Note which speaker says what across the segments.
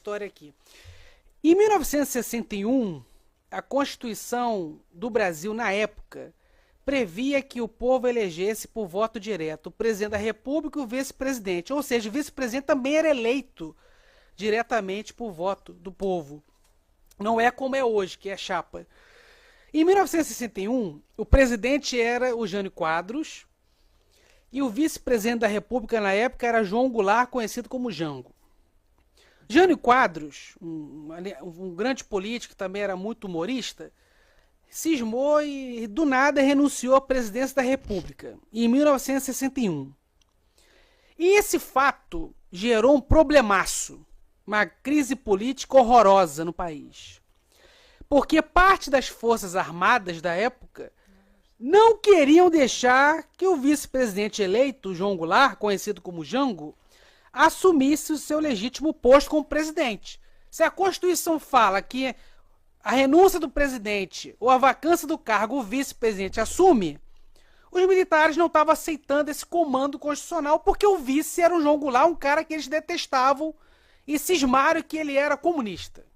Speaker 1: história aqui. Em 1961, a Constituição do Brasil, na época, previa que o povo elegesse por voto direto o presidente da República e o vice-presidente. Ou seja, o vice-presidente também era eleito diretamente por voto do povo. Não é como é hoje, que é chapa. Em 1961, o presidente era o Jânio Quadros e o vice-presidente da República na época era João Goulart, conhecido como Jango. Jânio Quadros, um grande político que também era muito humorista, cismou e do nada renunciou à presidência da República em 1961. E esse fato gerou um problemaço, uma crise política horrorosa no país. Porque parte das forças armadas da época não queriam deixar que o vice-presidente eleito, João Goulart, conhecido como Jango, assumisse o seu legítimo posto como presidente. Se a Constituição fala que a renúncia do presidente ou a vacância do cargo o vice-presidente assume, os militares não estavam aceitando esse comando constitucional porque o vice era o João Goulart, um cara que eles detestavam e cismaram que ele era comunista.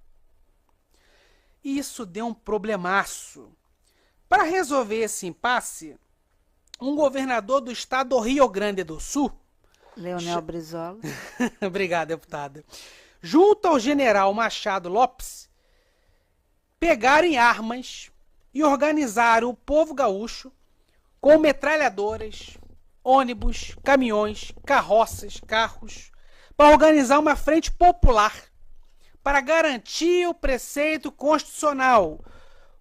Speaker 1: Isso deu um problemaço. Para resolver esse impasse, um governador do estado do Rio Grande do Sul,
Speaker 2: Leonel Brizola.
Speaker 1: obrigado, deputada, junto ao general Machado Lopes, pegaram em armas e organizaram o povo gaúcho com metralhadoras, ônibus, caminhões, carroças, carros, para organizar uma frente popular para garantir o preceito constitucional.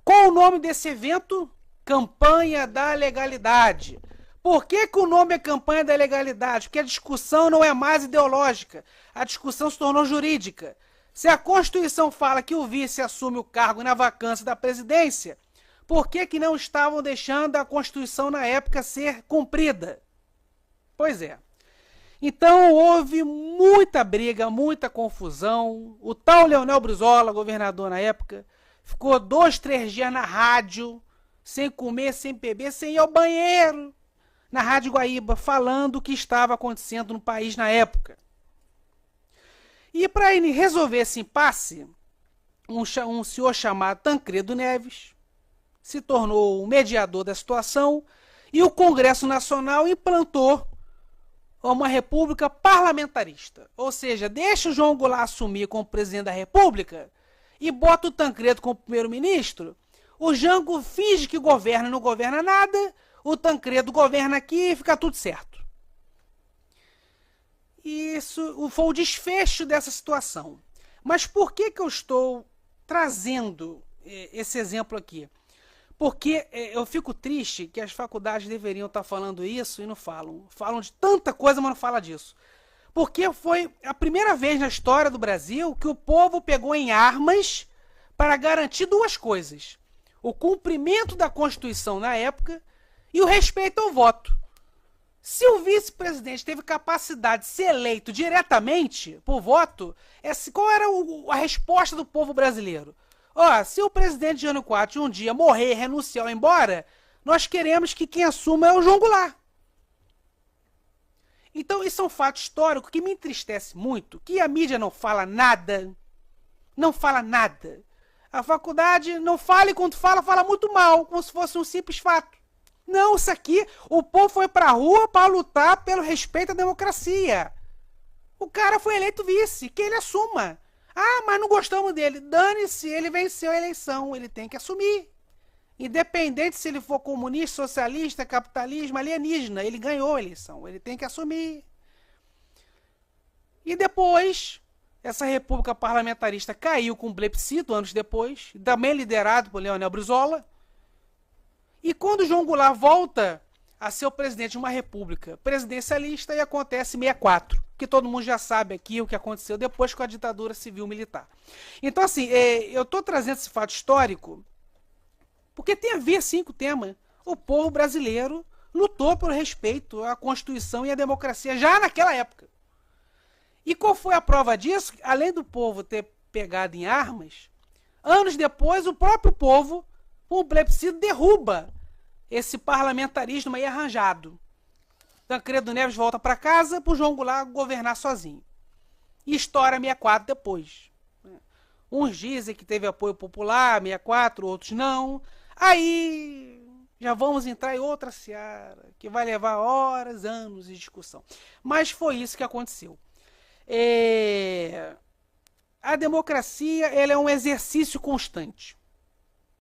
Speaker 1: Qual o nome desse evento? Campanha da Legalidade. Por que o nome é Campanha da Legalidade? Porque a discussão não é mais ideológica, a discussão se tornou jurídica. Se a Constituição fala que o vice assume o cargo na vacância da presidência, por que não estavam deixando a Constituição na época ser cumprida? Pois é. Então houve muita briga, muita confusão. O tal Leonel Brizola, governador na época, ficou 2, 3 dias na rádio, sem comer, sem beber, sem ir ao banheiro, na Rádio Guaíba, falando o que estava acontecendo no país na época. E para resolver esse impasse, um senhor chamado Tancredo Neves se tornou o mediador da situação e o Congresso Nacional implantou uma república parlamentarista. Ou seja, deixa o João Goulart assumir como presidente da República e bota o Tancredo como primeiro-ministro. O Jango finge que governa, não governa nada. O Tancredo governa aqui e fica tudo certo. Isso foi o desfecho dessa situação. Mas por que eu estou trazendo esse exemplo aqui? Porque eu fico triste que as faculdades deveriam estar falando isso e não falam. Falam de tanta coisa, mas não falam disso. Porque foi a primeira vez na história do Brasil que o povo pegou em armas para garantir duas coisas. O cumprimento da Constituição na época e o respeito ao voto. Se o vice-presidente teve capacidade de ser eleito diretamente por voto, qual era a resposta do povo brasileiro? Se o presidente Jânio Quadros um dia morrer, renunciar ou ir embora, nós queremos que quem assuma é o João Goulart. Então isso é um fato histórico que me entristece muito, que a mídia não fala nada. Não fala nada. A faculdade não fala e quando fala, fala muito mal, como se fosse um simples fato. Não, isso aqui, o povo foi pra rua para lutar pelo respeito à democracia. O cara foi eleito vice, que ele assuma. Mas não gostamos dele. Dane-se, ele venceu a eleição, ele tem que assumir. Independente se ele for comunista, socialista, capitalismo, alienígena, ele ganhou a eleição, ele tem que assumir. E depois, essa república parlamentarista caiu com um plebiscito, anos depois, também liderado por Leonel Brizola. E quando João Goulart volta a ser o presidente de uma república presidencialista, e acontece 64, que todo mundo já sabe aqui o que aconteceu depois com a ditadura civil-militar. Então, assim, eu estou trazendo esse fato histórico porque tem a ver, sim, com o tema. O povo brasileiro lutou por respeito à Constituição e à democracia já naquela época. E qual foi a prova disso? Além do povo ter pegado em armas, anos depois o próprio povo, com o plebiscito, derruba esse parlamentarismo aí arranjado. Tancredo Neves volta para casa para o João Goulart governar sozinho. E estoura 64 depois. Uns dizem que teve apoio popular, 64, outros não. Aí já vamos entrar em outra seara, que vai levar horas, anos de discussão. Mas foi isso que aconteceu. A democracia ela é um exercício constante.